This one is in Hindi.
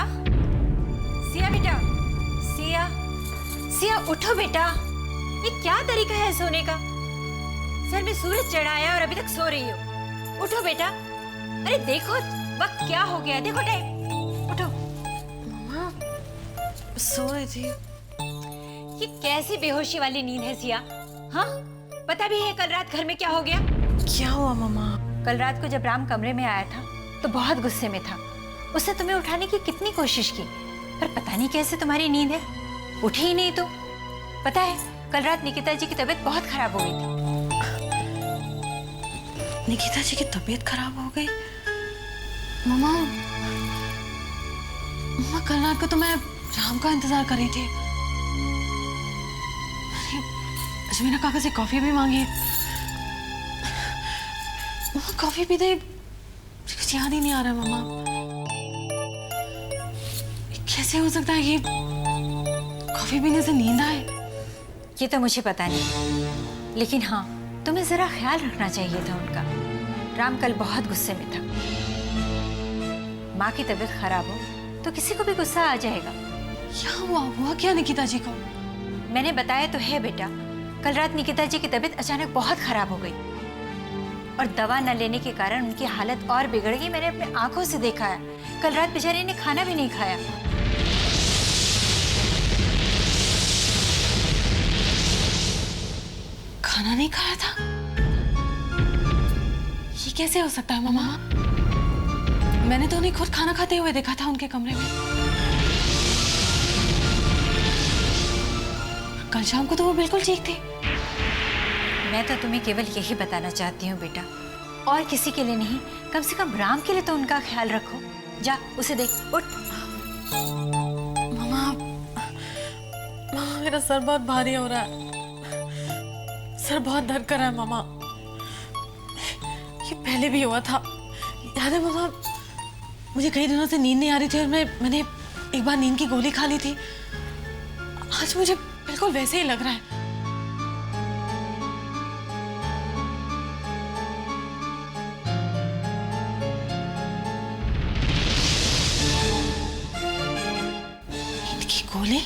सिया बेटा, सिया, सिया उठो बेटा। ये क्या तरीका है सोने का? सर में सूरज चढ़ाया और अभी तक सो रही हो। उठो बेटा। अरे देखो वक्त क्या हो गया, देखो टाइम। उठो। मम्मा सो रही थी। ये कैसी बेहोशी वाली नींद है सिया? हाँ, पता भी है कल रात घर में क्या हो गया? क्या हुआ मम्मा? कल रात को जब राम कमरे में आया था तो बहुत गुस्से में था। उसने तुम्हें उठाने की कितनी कोशिश की, पर पता नहीं कैसे तुम्हारी नींद है उठी ही नहीं। तो पता है कल रात निकिता जी की तबीयत बहुत खराब हो गई थी। निकिता जी की तबीयत खराब हो गई? मम्मा, मम्मा कल रात को तो मैं राम का इंतजार कर रही थी। अजमीरा काका से कॉफी भी मांगी। मम्मा कॉफी पीते कुछ याद ही नहीं आ रहा मम्मा। कैसे हो सकता है कि कॉफी पीने से नींद आए? ये तो मुझे पता नहीं, लेकिन हाँ तुम्हें जरा ख्याल रखना चाहिए था उनका। राम कल बहुत गुस्से में था। माँ की तबीयत खराब हो तो किसी को भी गुस्सा आ जाएगा। क्या हुआ क्या निकिता जी को? मैंने बताया तो है बेटा, कल रात निकिता जी की तबीयत अचानक बहुत खराब हो गई और दवा न लेने के कारण उनकी हालत और बिगड़ गई। मैंने अपने आंखों से देखा है। कल रात बेचारी ने खाना भी नहीं खाया। खाना नहीं खाया था? ये कैसे हो सकता है मम्मा? मैंने तो उन्हें खुद खाना खाते हुए देखा था उनके कमरे में। कल शाम को तो वो बिल्कुल ठीक थे। मैं तो तुम्हें केवल यही बताना चाहती हूँ बेटा, और किसी के लिए नहीं, कम से कम राम के लिए तो उनका ख्याल रखो। जा उसे देख, उठ। मम्मा, मम्मा मेरा सर बहुत भारी हो रहा है। सर बहुत दर्द कर रहा है मम्मा। ये पहले भी हुआ था, याद है मम्मा? मुझे कई दिनों से नींद नहीं आ रही थी और मैंने एक बार नींद की गोली खा ली थी। आज मुझे बिल्कुल वैसे ही लग रहा है। नींद की गोली?